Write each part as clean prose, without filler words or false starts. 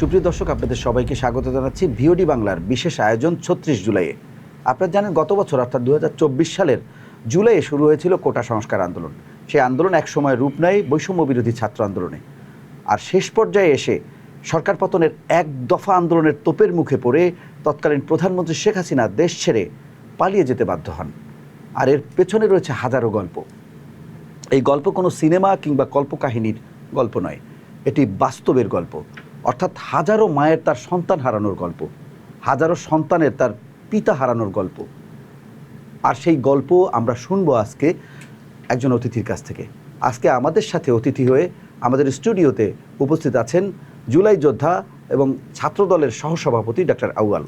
সুপ্রিয় দর্শক, আপনাদের সবাইকে স্বাগত জানাচ্ছি ভিওডি বাংলার বিশেষ আয়োজন ৩৬ জুলাইয়ে। আপনারা জানেন গত বছর অর্থাৎ ২০২৪ সালের জুলাইয়ে শুরু হয়েছিল কোটা সংস্কার আন্দোলন। সেই আন্দোলন একসময় রূপ নেয় বৈষম্য বিরোধী ছাত্র আন্দোলনে, আর শেষ পর্যায়ে এসে সরকার পতনের এক দফা আন্দোলনের তোপের মুখে পড়ে তৎকালীন প্রধানমন্ত্রী শেখ হাসিনা দেশ ছেড়ে পালিয়ে যেতে বাধ্য হন। আর এর পেছনে রয়েছে হাজারো গল্প। এই গল্প কোনো সিনেমা কিংবা কল্পকাহিনীর গল্প নয়, এটি বাস্তবের গল্প। অর্থাৎ হাজারো মায়ের তার সন্তান হারানোর গল্প, হাজারো সন্তানের তার পিতা হারানোর গল্প। আর সেই গল্প আমরা শুনবো আজকে একজন অতিথির কাছ থেকে। আজকে আমাদের সাথে অতিথি হয়ে আমাদের স্টুডিওতে উপস্থিত আছেন জুলাই যোদ্ধা এবং ছাত্রদলের সহসভাপতি ডক্টর আউয়াল।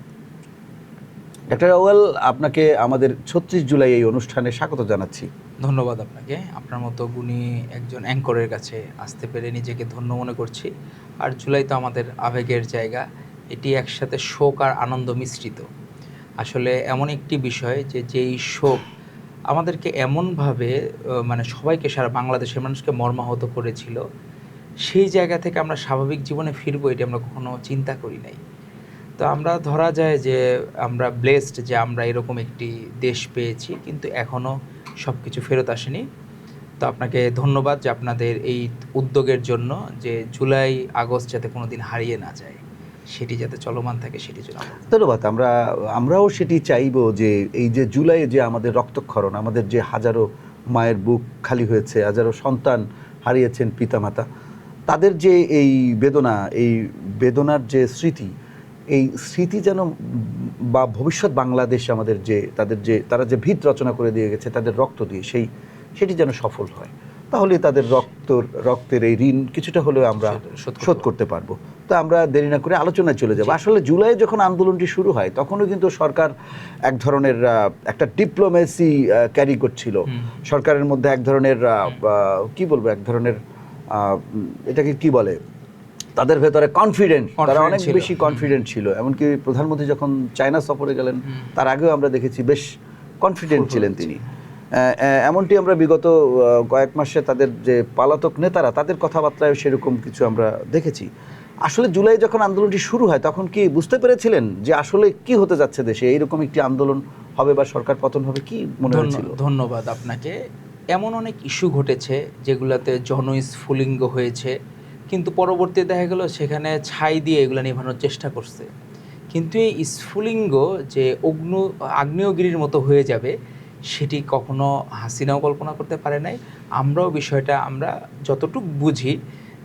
ডক্টর আউয়াল, আপনাকে আমাদের ৩৬ জুলাই এই অনুষ্ঠানে স্বাগত জানাচ্ছি। ধন্যবাদ আপনাকে। আপনার মতো গুণী একজন অ্যাঙ্করের কাছে আসতে পেরে নিজেকে ধন্য মনে করছি। আর জুলাই তো আমাদের আবেগের জায়গা, এটি একসাথে শোক আর আনন্দ মিশ্রিত। আসলে এমন একটি বিষয় যেই শোক আমাদেরকে এমনভাবে সবাইকে, সারা বাংলাদেশের মানুষকে মর্মাহত করেছিল, সেই জায়গা থেকে আমরা স্বাভাবিক জীবনে ফিরবো এটি আমরা কখনো চিন্তা করি নাই। তো আমরা ধরা যায় যে আমরা ব্লেসড যে আমরা এরকম একটি দেশ পেয়েছি, কিন্তু এখনও সব কিছু ফেরত আসেনি। তো আপনাকে ধন্যবাদ যে আপনাদের এই উদ্যোগের জন্য, যে জুলাই আগস্ট যাতে কোনো দিন হারিয়ে না যায়, সেটি যাতে চলমান থাকে, সেটি জন্য ধন্যবাদ। আমরাও সেটি চাইবো যে এই যে জুলাইয়ে যে আমাদের রক্তক্ষরণ, আমাদের যে হাজারো মায়ের বুক খালি হয়েছে, হাজারো সন্তান হারিয়েছেন পিতামাতা, তাদের যে এই বেদনার যে স্মৃতি, এই স্মৃতি যেন বা ভবিষ্যৎ বাংলাদেশ আমাদের যে তারা যে ভিত রচনা করে দিয়ে গেছে তাদের রক্ত দিয়ে, সেটি যেন সফল হয়। তাহলে তাদের রক্তের এই ঋণ কিছুটা হলেও আমরা শোধ করতে পারবো। তো আমরা দেরি না করে আলোচনায় চলে যাব। আসলে জুলাইয়ে যখন আন্দোলনটি শুরু হয় তখনও কিন্তু সরকার এক ধরনের একটা ডিপ্লোমেসি ক্যারি করছিল। সরকারের মধ্যে এক ধরনের কি বলবো, এক ধরনের এটাকে কি বলে, তাদের ভেতরে কনফিডেন্ট, তারা অনেক বেশি কনফিডেন্ট ছিল। এমনকি প্রধানমন্ত্রী যখন চায়না সফরে গেলেন তার আগেও আমরা দেখেছি বেশ কনফিডেন্ট ছিলেন তিনি। এমনটি আমরা বিগত কয়েক মাসে তাদের যে পলাতক নেতারা, তাদের কথাবার্তায় সেরকম কিছু আমরা দেখেছি। আসলে জুলাই যখন আন্দোলনটি শুরু হয় তখন কি বুঝতে পেরেছিলেন যে আসলে কি হতে যাচ্ছে দেশে, এইরকম একটি আন্দোলন হবে বা সরকার পতন হবে, কি মনে হয়েছিল? ধন্যবাদ আপনাকে। এমন অনেক ইস্যু ঘটেছে যেগুলোতে জনস্ফুলিঙ্গ হয়েছে, কিন্তু পরবর্তীতে দেখা গেল সেখানে ছাই দিয়ে এগুলো নিভানোর চেষ্টা করছে। কিন্তু এই স্ফুলিঙ্গ যে আগ্নেয়গিরির মতো হয়ে যাবে, সেটি কখনো হাসিনাও কল্পনা করতে পারে নাই। আমরাও বিষয়টা আমরা যতটুকু বুঝি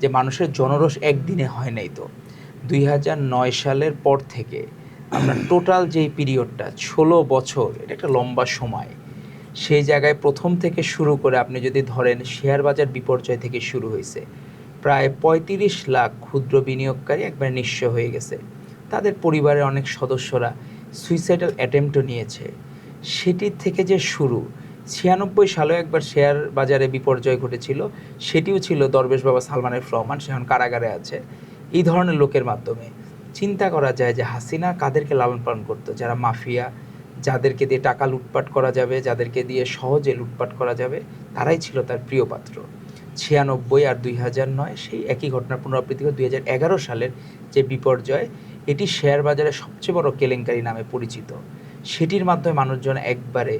যে মানুষের জনরোষ একদিনে হয় নাই। তো 2009 সালের পর থেকে আমরা টোটাল যেই পিরিয়ডটা 16 বছর, এটা একটা লম্বা সময়। সেই জায়গায় প্রথম থেকে শুরু করে আপনি যদি ধরেন, শেয়ার বাজার বিপর্যয় থেকে শুরু হয়েছে, প্রায় 35 লাখ ক্ষুদ্র বিনিয়োগকারী একবার নিঃস্ব হয়ে গেছে। তাদের পরিবারের অনেক সদস্যরা সুইসাইডাল অ্যাটেম্পটও নিয়েছে। সেটির থেকে যে শুরু, 96 সালেও একবার শেয়ার বাজারে বিপর্যয় ঘটেছিল, সেটিও ছিল দরবেশ বাবা সালমানের ফরমান, সে এখন কারাগারে আছে। এই ধরনের লোকের মাধ্যমে চিন্তা করা যায় যে হাসিনা কাদেরকে লালন পালন করতো, যারা মাফিয়া, যাদেরকে দিয়ে টাকা লুটপাট করা যাবে, যাদেরকে দিয়ে সহজে লুটপাট করা যাবে, তারাই ছিল তার প্রিয় পাত্র। 96 আর 2009 সেই একই ঘটনার পুনরাবৃত্তি করে 2011 সালের যে বিপর্যয়, এটি শেয়ার বাজারের সবচেয়ে বড় কেলেঙ্কারি নামে পরিচিত। সেটির মাধ্যমে মানুষজন একবারে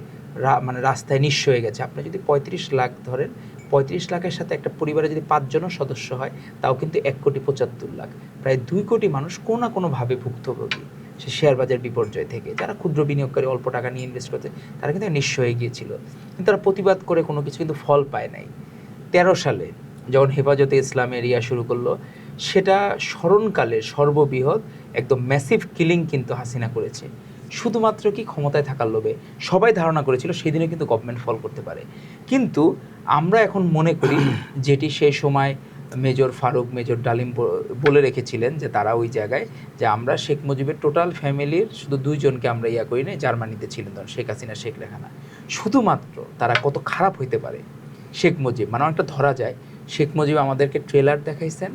রাস্তায় নিঃস্ব হয়ে গেছে। আপনি যদি 35 লাখ ধরেন, 35 লাখের সাথে একটা পরিবারে যদি 5 জন সদস্য হয়, তাও কিন্তু 1,75,00,000, প্রায় 2 কোটি মানুষ কোনো না কোনোভাবে ভুক্তভোগী সে শেয়ার বাজার বিপর্যয় থেকে। যারা ক্ষুদ্র বিনিয়োগকারী অল্প টাকা নিয়ে ইনভেস্ট করতে, তারা কিন্তু নিঃস্ব হয়ে গিয়েছিল। কিন্তু তারা প্রতিবাদ করে কোনো কিছু কিন্তু ফল পায় নাই। 13 সালে যখন হেফাজতে ইসলামের শুরু করলো, সেটা স্মরণকালের সর্ববৃহৎ একদম ম্যাসিভ কিলিং কিন্তু হাসিনা করেছে। শুধুমাত্র কি ক্ষমতায় থাকার লোভে? সবাই ধারণা করেছিল সেদিনও কিন্তু গভর্নমেন্ট ফল করতে পারে। কিন্তু আমরা এখন মনে করি, যেটি সেই সময় মেজর ফারুক, মেজর ডালিম বলে রেখেছিলেন, যে তারা ওই জায়গায়, যে আমরা শেখ মুজিবের টোটাল ফ্যামিলির শুধু 2 জনকে আমরা করি না, জার্মানিতে ছিলেন তখন শেখ হাসিনা, শেখ রেহানা, শুধুমাত্র তারা কত খারাপ হইতে পারে। শেখ মুজিব অনেকটা ধরা যায়, শেখ মুজিব আমাদেরকে ট্রেলার দেখাইছেন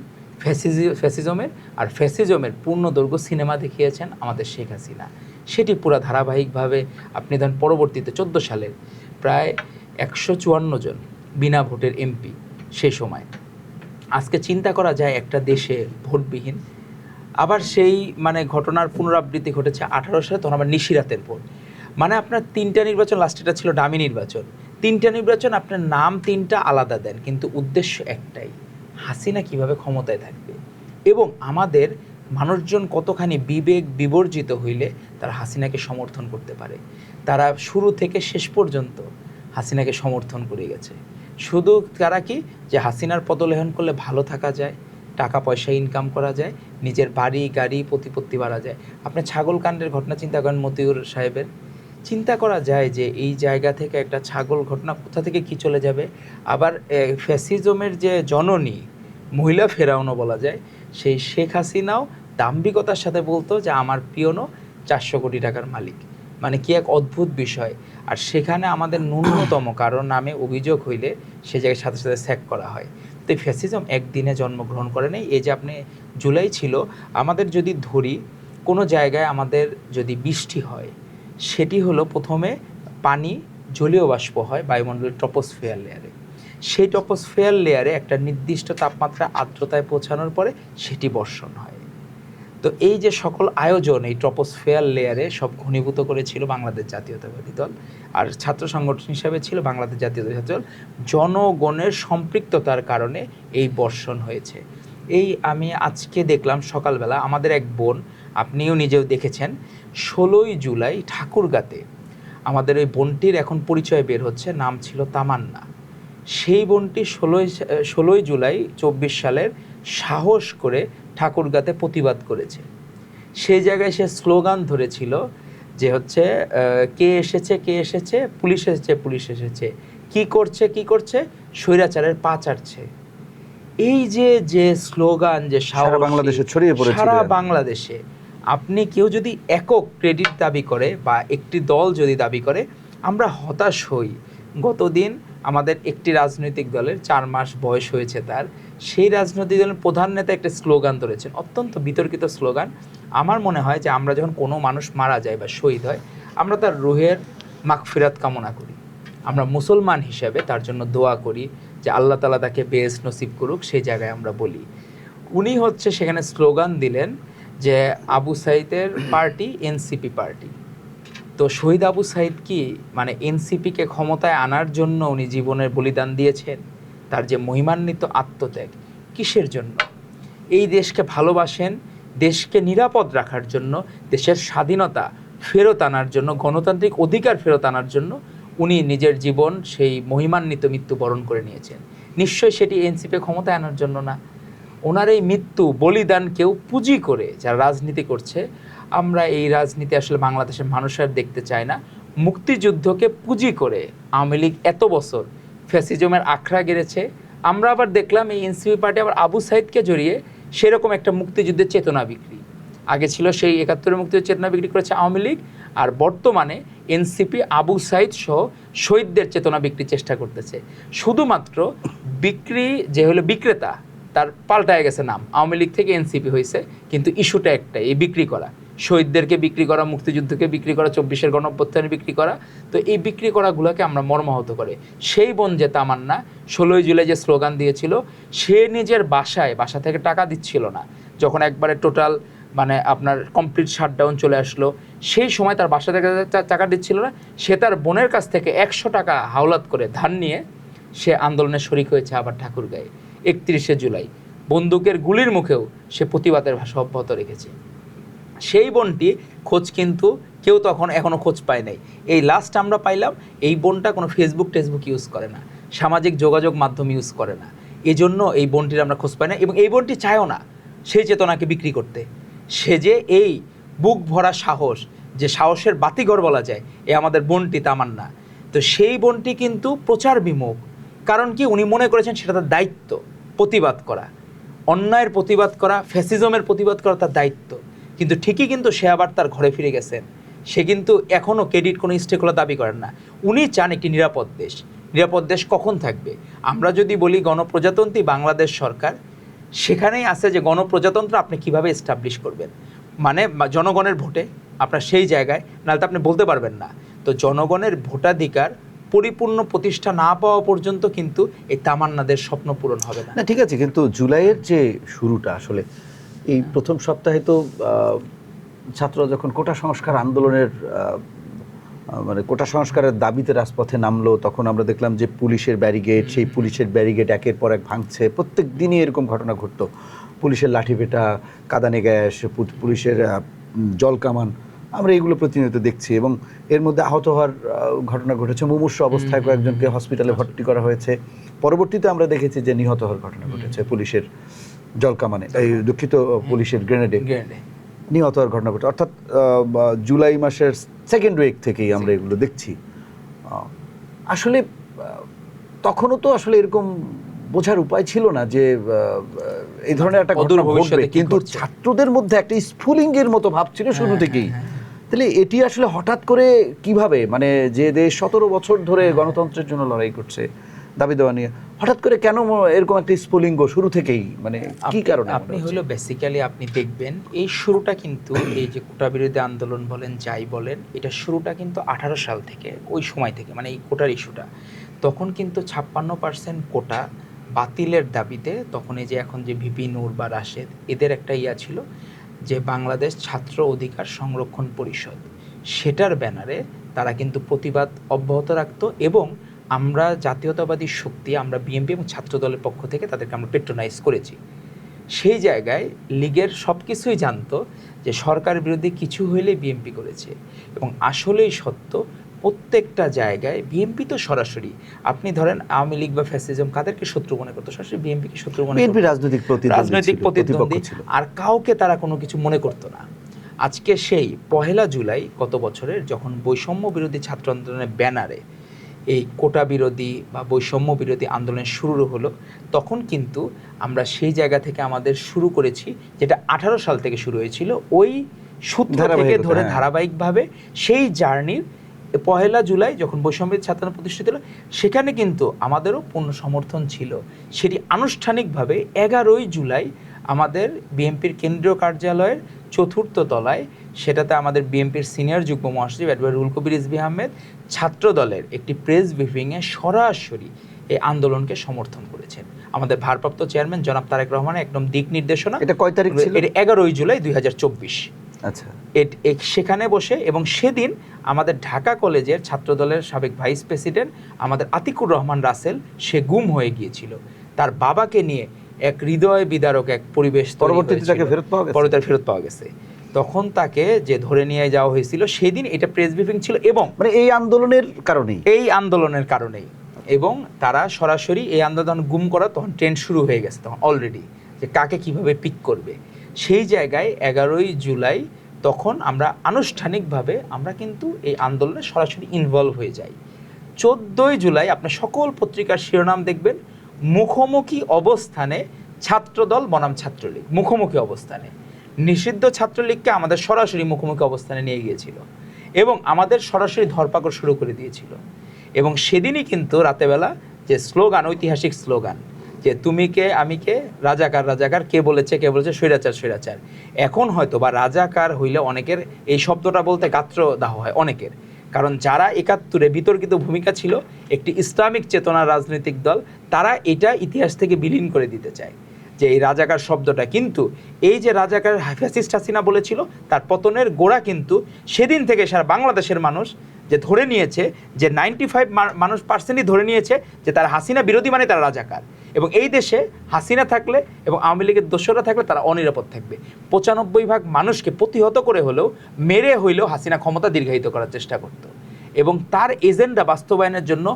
ফ্যাসিজমের, আর ফ্যাসিজমের পূর্ণদৈর্ঘ্য সিনেমা দেখিয়েছেন আমাদের শেখ হাসিনা। সেটি পুরো ধারাবাহিকভাবে আপনি ধরেন, পরবর্তীতে 14 সালের প্রায় 154 জন বিনা ভোটের এমপি সেই সময়। আজকে চিন্তা করা যায় একটা দেশে ভোটবিহীন আবার সেই মানে ঘটনার পুনরাবৃত্তি ঘটেছে 18 সালে, তখন আবার নিশিরাতের পর। মানে আপনার 3টা নির্বাচন, লাস্টেটা ছিল ডামি নির্বাচন, 3টা নির্বাচন আপনার নাম 3টা আলাদা দেন, কিন্তু উদ্দেশ্য একটাই, হাসিনা কিভাবে ক্ষমতায় থাকবে। এবং আমাদের মানুষজন কতখানি বিবেক বিবর্জিত হইলে তারা হাসিনাকে সমর্থন করতে পারে। তারা শুরু থেকে শেষ পর্যন্ত হাসিনাকে সমর্থন করে গেছে। শুধু তারা কি, যে হাসিনার পদলেহন করলে ভালো থাকা যায়, টাকা পয়সা ইনকাম করা যায়, নিজের বাড়ি গাড়ি প্রতিপত্তি বাড়া যায়। আপনি ছাগল কাণ্ডের ঘটনা চিন্তা করেন, মতিউর সাহেবের, চিন্তা করা যায় যে এই জায়গা থেকে একটা ছাগল ঘটনা কোথা থেকে কি চলে যাবে। আবার ফ্যাসিজমের যে জননী, মহিলা ফেরাউনও বলা যায়, সেই শেখ হাসিনাও দাম্ভিকতার সাথে বলতো যে আমার পিয়নও 400 কোটি টাকার মালিক। মানে কি এক অদ্ভুত বিষয়। আর সেখানে আমাদের ন্যূনতম কারো নামে অভিযোগ হইলে সে জায়গায় সাথে সাথে স্যাক করা হয়। তো এই ফ্যাসিজম একদিনে জন্মগ্রহণ করে নেই। এই যে আপনি জুলাই ছিল, আমাদের যদি ধরি কোনো জায়গায় আমাদের যদি বৃষ্টি হয়, সেটি হলো প্রথমে পানি জলীয় বাষ্প হয় বায়ুমণ্ডলের ট্রপোস্ফিয়ার লেয়ারে। সেই ট্রপোস্ফিয়ার লেয়ারে একটা নির্দিষ্ট তাপমাত্রা আর্দ্রতায় পৌঁছানোর পরে সেটি বর্ষণ হয়। তো এই যে সকল আয়োজন এই ট্রপোস্ফিয়ার লেয়ারে সব ঘনীভূত করেছিল বাংলাদেশ জাতীয়তাবাদী দল, আর ছাত্র সংগঠন হিসাবে ছিল বাংলাদেশ জাতীয়তাবাদী দল। জনগণের সম্পৃক্ততার কারণে এই বর্ষণ হয়েছে। এই আমি আজকে দেখলাম সকালবেলা, আমাদের এক বোন, আপনিও নিজেও দেখেছেন, 16ই জুলাই ঠাকুরগাঁতে আমাদের ওই বোনটির এখন পরিচয় বের হচ্ছে, নাম ছিল তামান্না। সেই বোনটি 16ই জুলাই 24 সালের সাহস করে ঠাকুরগাঁতে প্রতিবাদ করেছে। সেই জায়গায় সে স্লোগান ধরেছিল যে হচ্ছে কে এসেছে কে এসেছে, পুলিশ এসেছে পুলিশ এসেছে, কি করছে কি করছে, স্বৈরাচারের পা চাটছে। এই যে যে স্লোগান, যে সারা বাংলাদেশে ছড়িয়ে পড়েছিল, সারা বাংলাদেশে। আপনি কেউ যদি একক ক্রেডিট দাবি করে বা একটি দল যদি দাবি করে, আমরা হতাশ হই। গতদিন আমাদের একটি রাজনৈতিক দলের 4 মাস বয়স হয়েছে তার, সেই রাজনৈতিক দলের প্রধান নেতা একটা স্লোগান ধরেছেন, অত্যন্ত বিতর্কিত স্লোগান। আমার মনে হয় যে আমরা যখন কোনো মানুষ মারা যায় বা শহীদ হয়, আমরা তার রুহের মাগফিরাত কামনা করি, আমরা মুসলমান হিসেবে তার জন্য দোয়া করি যে আল্লাহ তাআলা তাকে বেহেশত নসিব করুক, সেই জায়গায় আমরা বলি। উনি হচ্ছে সেখানে স্লোগান দিলেন যে আবু সাইদের পার্টি এনসিপি পার্টি। তো শহীদ আবু সাইদ কি মানে এনসিপিকে ক্ষমতায় আনার জন্য উনি জীবনের বলিদান দিয়েছেন? তার যে মহিমান্বিত আত্মত্যাগ কিসের জন্য? এই দেশকে ভালোবাসেন, দেশকে নিরাপদ রাখার জন্য, দেশের স্বাধীনতা ফেরত আনার জন্য, গণতান্ত্রিক অধিকার ফেরত আনার জন্য উনি নিজের জীবন সেই মহিমান্বিত মৃত্যুবরণ করে নিয়েছেন। নিশ্চয়ই সেটি এনসিপি ক্ষমতায় আনার জন্য না। ওনার এই মৃত্যু বলিদানকেও পুঁজি করে যারা রাজনীতি করছে, আমরা এই রাজনীতি আসলে বাংলাদেশের মানুষ আর দেখতে চায় না। মুক্তিযুদ্ধকে পুঁজি করে আওয়ামী লীগ এত বছর ফ্যাসিজমের আখড়া গেড়েছে। আমরা আবার দেখলাম এই এনসিপি পার্টি আবার আবু সাইদকে জড়িয়ে সেরকম একটা মুক্তিযুদ্ধের চেতনা বিক্রি। আগে ছিল সেই 71-এর মুক্তিযুদ্ধের চেতনা বিক্রি করেছে আওয়ামী লীগ, আর বর্তমানে এনসিপি আবু সাইদ সহ শহীদদের চেতনা বিক্রির চেষ্টা করতেছে। শুধুমাত্র বিক্রি যে হলো বিক্রেতা, তার পাল্টায় গেছে নাম, আওয়ামী লীগ থেকে এনসিপি হয়েছে, কিন্তু ইস্যুটা একটাই, এই বিক্রি করা, শহীদদেরকে বিক্রি করা, মুক্তিযুদ্ধকে বিক্রি করা, 24-এর গণঅভ্যুত্থানে বিক্রি করা। তো এই বিক্রি করাগুলোকে আমরা মর্মাহত করে, সেই বোন যে তামান্না 16ই জুলাই যে স্লোগান দিয়েছিল, সে নিজের বাসা থেকে টাকা দিচ্ছিল না। যখন একবারে টোটাল মানে আপনার কমপ্লিট শাটডাউন চলে আসলো, সেই সময় তার বাসা থেকে টাকা দিচ্ছিল না, সে তার বোনের কাছ থেকে 100 টাকা হাওলাত করে ধার নিয়ে সে আন্দোলনে শরিক হয়েছে আবার ঠাকুরগাঁয়ে 31শে জুলাই। বন্দুকের গুলির মুখেও সে প্রতিবাদের ভাষা অব্যাহত রেখেছে। সেই বোনটি খোঁজ কিন্তু কেউ তখন এখনও খোঁজ পায় নাই। এই লাস্ট আমরা পাইলাম, এই বোনটা কোনো ফেসবুক ইউজ করে না, সামাজিক যোগাযোগ মাধ্যম ইউজ করে না, এজন্য এই বোনটির আমরা খোঁজ পাই না। এবং এই বোনটি চায়ও না সেই চেতনাকে বিক্রি করতে। সে যে এই বুক ভরা সাহস, যে সাহসের বাতিঘর বলা যায়, এ আমাদের বোনটি তামান্না। তো সেই বোনটি কিন্তু প্রচার বিমুখ। কারণ কি, উনি মনে করেছেন সেটা তার দায়িত্ব, প্রতিবাদ করা, অন্যায়ের প্রতিবাদ করা, ফ্যাসিজমের প্রতিবাদ করা তার দায়িত্ব। কিন্তু ঠিকই কিন্তু সে আবার তার ঘরে ফিরে গেছেন। সে কিন্তু এখনও ক্রেডিট কোনো স্টেকহোল্ডার দাবি করেন না। উনি চান একটি নিরাপদ দেশ। নিরাপদ দেশ কখন থাকবে? আমরা যদি বলি গণপ্রজাতন্ত্রী বাংলাদেশ সরকার, সেখানেই আছে যে গণপ্রজাতন্ত্র আপনি কিভাবে এস্টাবলিশ করবেন, মানে জনগণের ভোটে আপনার সেই জায়গায়, নাহলে তো আপনি বলতে পারবেন না। তো জনগণের ভোটাধিকার পরিপূর্ণ প্রতিষ্ঠা না পাওয়া পর্যন্ত কিন্তু এই তামান্নাদের স্বপ্ন পূরণ হবে না। না ঠিক আছে, কিন্তু জুলাইয়ের যে শুরুটা আসলে এই প্রথম সপ্তাহে তো ছাত্ররা যখন কোটা সংস্কার আন্দোলনের মানে কোটা সংস্কারের দাবিতে রাজপথে নামলো, তখন আমরা দেখলাম যে পুলিশের ব্যারিগেড, সেই পুলিশের ব্যারিগেড একের পর এক ভাঙছে। প্রত্যেক দিনই এরকম ঘটনা ঘটতো। পুলিশের লাঠিপেটা, কাঁদানে গ্যাস, পুলিশের জলকামান, আমরা এগুলো প্রতিনিয়ত দেখছি। এবং এর মধ্যে আহত হওয়ার ঘটনা ঘটেছে। মুমূর্ষু অবস্থায় কয়েকজনকে হসপিটালে ভর্তি করা হয়েছে। পরবর্তীতে আমরা দেখেছি যে নিহত হওয়ার ঘটনা ঘটেছে পুলিশের জলকামানে, এই দুঃখিত পুলিশের গ্রেনেডে নিহত হওয়ার ঘটনা ঘটে। অর্থাৎ জুলাই মাসের সেকেন্ড উইক থেকেই আমরা এগুলো দেখছি। আসলে তখনও তো আসলে এরকম বোঝার উপায় ছিল না যে এই ধরনের একটা ঘটনা ঘটবে, কিন্তু ছাত্রদের মধ্যে একটা স্ফুলিঙ্গের মতো ভাব ছিল শুরু থেকেই। তাহলে এটি আসলে হঠাৎ করে কিভাবে, মানে যে দেশ 17 বছর ধরে গণতন্ত্রের জন্য লড়াই করছে, দাবি দেওয়া নিয়ে, হঠাৎ করে কেন এরকম একটা স্ফুলিঙ্গ শুরু থেকেই, মানে কি কারণে? আপনি হলো বেসিক্যালি আপনি দেখবেন এই শুরুটা কিন্তু এই যে কোটা বিরোধী আন্দোলন বলেন, যাই বলেন, এটা শুরুটা কিন্তু 18 সাল থেকে, ওই সময় থেকে, মানে এই কোটার ইস্যুটা তখন কিন্তু 56% কোটা বাতিলের দাবিতে, তখন এই যে এখন যে ভিপি নূর বা রাশেদ, এদের একটা ছিল যে বাংলাদেশ ছাত্র অধিকার সংরক্ষণ পরিষদ, সেটার ব্যানারে তারা কিন্তু প্রতিবাদ অব্যাহত রাখতো। এবং আমরা জাতীয়তাবাদী শক্তি, আমরা বিএনপি এবং ছাত্র দলের পক্ষ থেকে তাদেরকে আমরা পেট্রোনাইজ করেছি। সেই জায়গায় লীগের সব কিছুই জানতো যে সরকার বিরোধী কিছু হইলে বিএনপি করেছে। এবং আসলেই সত্য, প্রত্যেকটা জায়গায় বিএনপি তো সরাসরি, আপনি ধরেন আওয়ামী লীগ বা ফ্যাসিজম কাদেরকে শত্রু মনে করতো? সরাসরি বিএনপিকে শত্রু মনে করতো। রাজনৈতিক প্রতিদ্বন্দ্বী, আর কাউকে তারা কোনো কিছু মনে করতো না। আজকে সেই 1 জুলাই গত বছরের যখন বৈষম্য বিরোধী ছাত্র আন্দোলনের ব্যানারে এই কোটা বিরোধী বা বৈষম্য বিরোধী আন্দোলন শুরু হলো, তখন কিন্তু আমরা সেই জায়গা থেকে আমাদের শুরু করেছি, যেটা 18 সাল থেকে শুরু হয়েছিল, ওই সূত্র থেকে ধরে ধারাবাহিকভাবে সেই জার্নির 1 জুলাই যখন বৈষম্য ছাত্র প্রতিষ্ঠিত হলো, সেখানে কিন্তু আমাদেরও পূর্ণ সমর্থন ছিল। সেটি আনুষ্ঠানিকভাবে 11 জুলাই আমাদের বিএনপির কেন্দ্রীয় কার্যালয়ের 4র্থ তলায়, সেটাতে আমাদের বিএনপির সিনিয়র যুগ্ম মহাসচিব অ্যাডভোকেট রুহুল কবির রিজভী আহমেদ ছাত্র দলের একটি প্রেস ব্রিফিংয়ে সরাসরি এই আন্দোলনকে সমর্থন করেছেন। আমাদের ভারপ্রাপ্ত চেয়ারম্যান জনাব তারেক রহমানের একদম দিক নির্দেশনা। এটা কয় তারিখ ছিল? এটা 11 জুলাই 2024। আচ্ছা, সেখানে বসে, এবং সেদিন আমাদের ঢাকা কলেজের ছাত্রদলের সাবেক ভাইস প্রেসিডেন্ট আমাদের আতিকুর রহমান রাসেল, সে গুম হয়ে গিয়েছিল। তার বাবাকে নিয়ে এক হৃদয় বিদারক এক পরিবেশ, পরবর্তীতে তাকে ফেরত পাওয়া গেছে। তখন তাকে যে ধরে নিয়ে যাওয়া হয়েছিল, সেই দিন এটা প্রেস ব্রিফিং ছিল। এবং মানে এই আন্দোলনের কারণেই এবং তারা সরাসরি এই আন্দোলন গুম করা, তখন ট্রেন্ড শুরু হয়ে গেছে তখন অলরেডি, যে কাকে কিভাবে পিক করবে। সেই জায়গায় 11 জুলাই তখন আমরা আনুষ্ঠানিকভাবে আমরা কিন্তু এই আন্দোলনে সরাসরি ইনভলভ হয়ে যাই। 14 জুলাই আপনি সকল পত্রিকার শিরোনাম দেখবেন, মুখোমুখি অবস্থানে ছাত্রদল বনাম ছাত্রলীগ, মুখোমুখি অবস্থানে। নিষিদ্ধ ছাত্রলীগকে আমাদের সরাসরি মুখোমুখি অবস্থানে নিয়ে গিয়েছিল এবং আমাদের সরাসরি ধরপাকড় শুরু করে দিয়েছিল। এবং সেদিনই কিন্তু রাতেবেলা যে স্লোগান, ঐতিহাসিক স্লোগান, যে তুমি কে আমি কে, রাজাকার রাজাকার, কে বলেছে স্বৈরাচার স্বৈরাচার। এখন হয়তো বা রাজাকার হইলে অনেকের এই শব্দটা বলতে গাত্রদাহ হয় অনেকের, কারণ যারা 71-এ বিতর্কিত ভূমিকা ছিল, একটি ইসলামিক চেতনার রাজনৈতিক দল, তারা এটা ইতিহাস থেকে বিলীন করে দিতে চায় যে এই রাজাকার শব্দটা। কিন্তু এই যে রাজাকার ফ্যাসিস্ট হাসিনা বলেছিল, তার পতনের গোড়া কিন্তু সেদিন থেকে সারা বাংলাদেশের মানুষ যে ধরে নিয়েছে, যে 95% ধরে নিয়েছে যে তারা হাসিনা বিরোধী, মানে তারা রাজাকার। এবং এই দেশে হাসিনা থাকলে এবং আওয়ামী লীগের দোসররা থাকলে তারা অনিরাপদ থাকবে। 95% মানুষকে প্রতিহত করে হলেও, মেরে হইলেও হাসিনা ক্ষমতা দীর্ঘায়িত করার চেষ্টা করত। এবং তার এজেন্ডা বাস্তবায়নের জন্য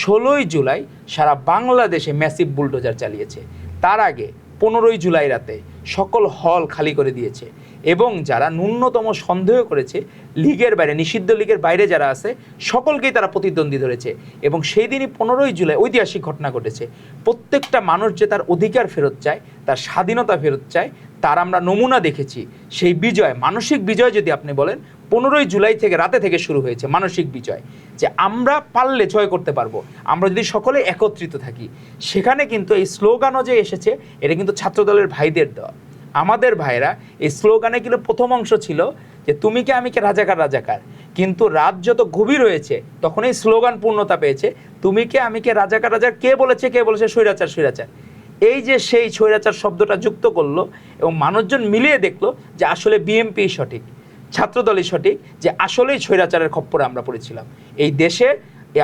16 জুলাই সারা বাংলাদেশে ম্যাসিভ বুলডোজার চালিয়েছে। তার আগে 15 জুলাই রাতে সকল হল খালি করে দিয়েছে। এবং যারা ন্যূনতম সন্দেহ করেছে লীগের বাইরে, নিষিদ্ধ লীগের বাইরে যারা আছে, সকলকেই তারা প্রতিদ্বন্দ্বী ধরেছে। এবং সেই দিনই 15 জুলাই ঐতিহাসিক ঘটনা ঘটেছে। প্রত্যেকটা মানুষ যে তার অধিকার ফেরত চায়, তার স্বাধীনতা ফেরত চায়, তার আমরা নমুনা দেখেছি। সেই বিজয়, মানসিক বিজয় যদি আপনি বলেন, 15 জুলাই থেকে রাতে থেকে শুরু হয়েছে মানসিক বিজয়, যে আমরা পারলে জয় করতে পারবো, আমরা যদি সকলে একত্রিত থাকি। সেখানে কিন্তু এই স্লোগানও যে এসেছে, এটা কিন্তু ছাত্রদলের ভাইদের দেওয়া। আমাদের ভাইরা এই স্লোগানে কিন্তু প্রথম অংশ ছিল যে তুমি কে আমি কে, রাজাকার রাজাকার। কিন্তু রাত যত গভীর হয়েছে, তখন এই স্লোগান পূর্ণতা পেয়েছে, তুমি কে আমি কে, রাজাকার রাজাকার, কে বলেছে স্বৈরাচার স্বৈরাচার। এই যে সেই স্বৈরাচার শব্দটা যুক্ত করলো এবং মানুষজন মিলিয়ে দেখলো যে আসলে বিএনপি সঠিক, ছাত্রদলই সঠিক, যে আসলেই স্বৈরাচারের খপ্পরে আমরা পড়েছিলাম। এই দেশে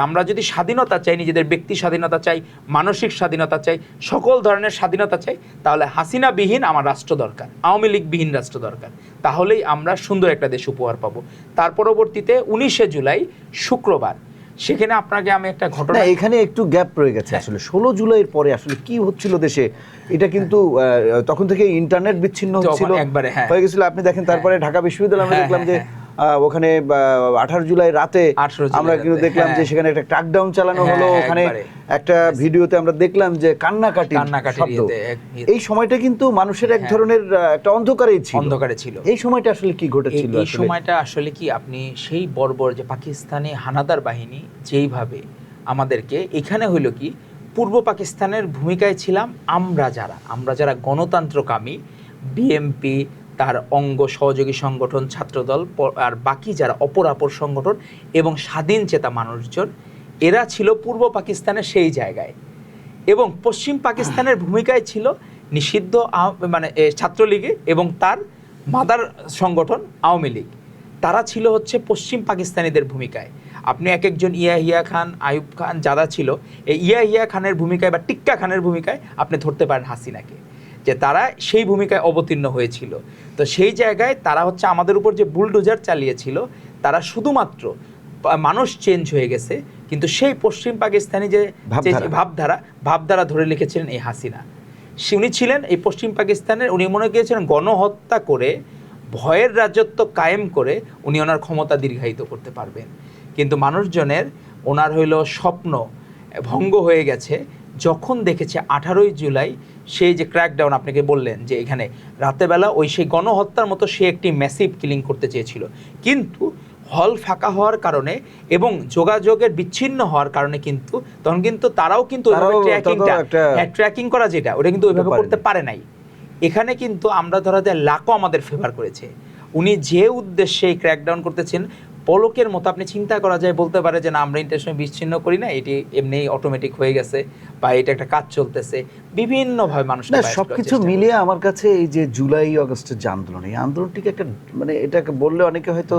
আমরা যদি স্বাধীনতা চাই, নিজেদের ব্যক্তি স্বাধীনতা চাই, মানসিক স্বাধীনতা চাই, সকল ধরনের স্বাধীনতা চাই, তাহলে হাসিনাবিহীন আমার রাষ্ট্র দরকার, আওয়ামী লীগবিহীন রাষ্ট্র দরকার। তাহলেই আমরা সুন্দর একটা দেশ উপহার পাবো। তার পরবর্তীতে 19শে জুলাই শুক্রবার, সেখানে আপনাকে আমি একটা ঘটনা, এখানে একটু গ্যাপ রয়ে গেছে আসলে 16 জুলাইয়ের পরে আসলে কি হচ্ছিল দেশে, এটা কিন্তু তখন থেকে ইন্টারনেট বিচ্ছিন্ন হচ্ছিল, একবারে হয়ে গেছিল। আপনি দেখেন তারপরে ঢাকা বিশ্ববিদ্যালয়ে আমরা দেখলাম যে ওখানে 18 জুলাই রাতে আমরা কিন্তু দেখলাম যে সেখানে একটা ক্র্যাকডাউন চালানো হলো। ওখানে একটা ভিডিওতে আমরা দেখলাম যে কান্নাকাটি শব্দ। এই সময়টা কিন্তু মানুষের এক ধরনের একটা অন্ধকারে ছিল। এই সময়টা আসলে কি ঘটেছিল? এই সময়টা আসলে কি, আপনি সেই বর্বর যে পাকিস্তানি হানাদার বাহিনী যেইভাবে আমাদেরকে, এখানে হইল কি, পূর্ব পাকিস্তানের ভূমিকায় ছিলাম আমরা যারা গণতন্ত্রকামী, বিএমপি, তার অঙ্গ সহযোগী সংগঠন, ছাত্রদল, আর বাকি যারা অপরাপর সংগঠন এবং স্বাধীন চেতা মানুষজন, এরা ছিল পূর্ব পাকিস্তানের সেই জায়গায়। এবং পশ্চিম পাকিস্তানের ভূমিকায় ছিল নিষিদ্ধ মানে ছাত্রলীগে এবং তার মাদার সংগঠন আওয়ামী লীগ। তারা ছিল হচ্ছে পশ্চিম পাকিস্তানিদের ভূমিকায়। আপনি এক একজন ইয়াহিয়া খান, আইয়ুব খান যারা ছিল, এই ইয়াহিয়া খানের ভূমিকায় বা টিক্কা খানের ভূমিকায় আপনি ধরতে পারেন হাসিনাকে, যে তারা সেই ভূমিকায় অবতীর্ণ হয়েছিল। তো সেই জায়গায় তারা হচ্ছে আমাদের উপর যে বুলডোজার চালিয়েছিল, তারা শুধুমাত্র মানুষ চেঞ্জ হয়ে গেছে, কিন্তু সেই পশ্চিম পাকিস্তানি যে ভাবধারা ধরে লিখেছিলেন এই হাসিনা। উনি ছিলেন এই পশ্চিম পাকিস্তানের, উনি মনে করেছিলেন গণহত্যা করে, ভয়ের রাজত্ব কায়েম করে উনি ওনার ক্ষমতা দীর্ঘায়িত করতে পারবেন। কিন্তু মানুষজনের ওনার হইল স্বপ্ন ভঙ্গ হয়ে গেছে যখন দেখেছে 18ই জুলাই সেই যে ক্র্যাকডাউন আপনাকে বললেন, যে এখানে রাতেবেলা ওই সেই গণহত্যার মতো সে একটি ম্যাসিভ কিলিং করতে চেয়েছিল, কিন্তু হল ফাঁকা হওয়ার কারণে এবং যোগাযোগের বিচ্ছিন্ন হওয়ার কারণে কিন্তু তখন কিন্তু তারাও কিন্তু ট্র্যাকিং করা যেটা ওটা কিন্তু ওইভাবে করতে পারে নাই। এখানে কিন্তু আমরা ধরা যায় লাকও আমাদের ফেভার করেছে। উনি যে উদ্দেশ্যে এই ক্র্যাকডাউন করতেছেন, পলকের মতো আপনি চিন্তা করা যায়, বলতে পারে যে না আমরা ইন্টারনেশনাল বিচ্ছিন্ন করি না, এটি এমনি অটোমেটিক হয়ে গেছে বা এটা একটা কাজ চলতেছে, বিভিন্নভাবে মানুষ সবকিছু মিলিয়ে আমার কাছে এই যে জুলাই আগস্টের যে আন্দোলন, এই আন্দোলনটিকে একটা মানে এটাকে বললে অনেকে হয়তো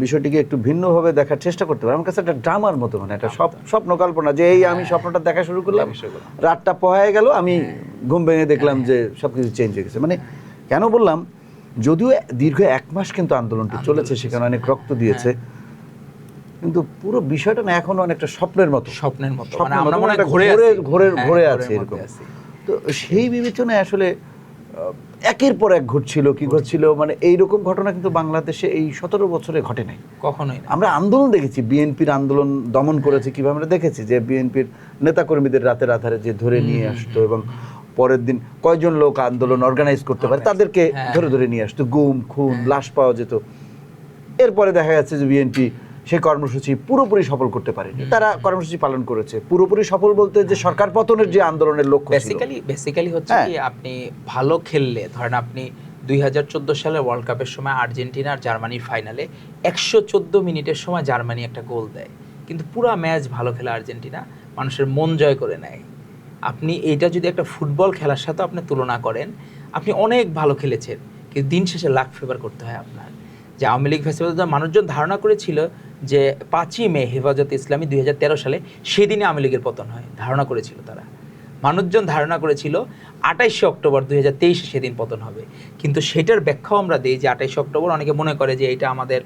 বিষয়টিকে একটু ভিন্নভাবে দেখার চেষ্টা করতে পারে। আমার কাছে একটা ড্রামার মতো, মানে একটা স্বপ্ন কল্পনা, যে এই আমি স্বপ্নটা দেখা শুরু করলাম, রাতটা পোহায় গেল, আমি ঘুম ভেঙে দেখলাম যে সবকিছু চেঞ্জ হয়ে গেছে। মানে কেন বললাম, যদিও দীর্ঘ 1 মাস কিন্তু আন্দোলনটি চলেছে, সেখানে অনেক রক্ত দিয়েছে, কিন্তু পুরো বিষয়টা না এখনো অনেকটা স্বপ্নের মতো মানে আমরা মনে ঘুরে আছে এরকম। তো সেই বিবেচনায় আসলে একের পর এক ঘটছিল, মানে এইরকম ঘটনা কিন্তু বাংলাদেশে এই 17 বছরে ঘটে নাই কখনোই। আমরা আন্দোলন দেখেছি, বিএনপির আন্দোলন দমন করেছে কিভাবে আমরা দেখেছি, যে বিএনপির নেতাকর্মীদের রাতের আধারে যে ধরে নিয়ে আসতো এবং পরের দিন কয়জন লোক আন্দোলন অর্গানাইজ করতে পারে তাদেরকে ধরে নিয়ে আসতো, গুম খুন লাশ পাওয়া যেত। এরপরে দেখা যাচ্ছে যে বিএনপি সেই কর্মসূচি পুরোপুরি সফল করতে পারেনি, তারা কর্মসূচি পালন করেছে। পুরোপুরি সফল বলতে যে সরকার পতনের যে আন্দোলনের লক্ষ্য ছিল, বেসিক্যালি হচ্ছে কি, আপনি ভালো খেললে, ধরেন আপনি 2014 সালে ওয়ার্ল্ড কাপের সময় আর্জেন্টিনা আর জার্মানির ফাইনালে 114 মিনিটের সময় জার্মানি একটা গোল দেয়, কিন্তু পুরো ম্যাচ ভালো খেলা আর্জেন্টিনা মানুষের মন জয় করে নেয়। আপনি এইটা যদি একটা ফুটবল খেলার সাথে আপনি তুলনা করেন, আপনি অনেক ভালো খেলেছেন, কিন্তু দিন শেষে লাক ফেভার করতে হয় আপনার। যে আওয়ামী লীগ ফেস্টিভ্যাল মানুষজন ধারণা করেছিল যে 5ই মে হেফাজতে ইসলামী 2013 সালে সেদিনে আওয়ামী লীগের পতন হয়, ধারণা করেছিল তারা। মানুষজন ধারণা করেছিল 28শে অক্টোবর 2023 সেদিন পতন হবে, কিন্তু সেটার ব্যাখ্যাও আমরা দিই যে 28শে অক্টোবর অনেকে মনে করে যে এটা আমাদের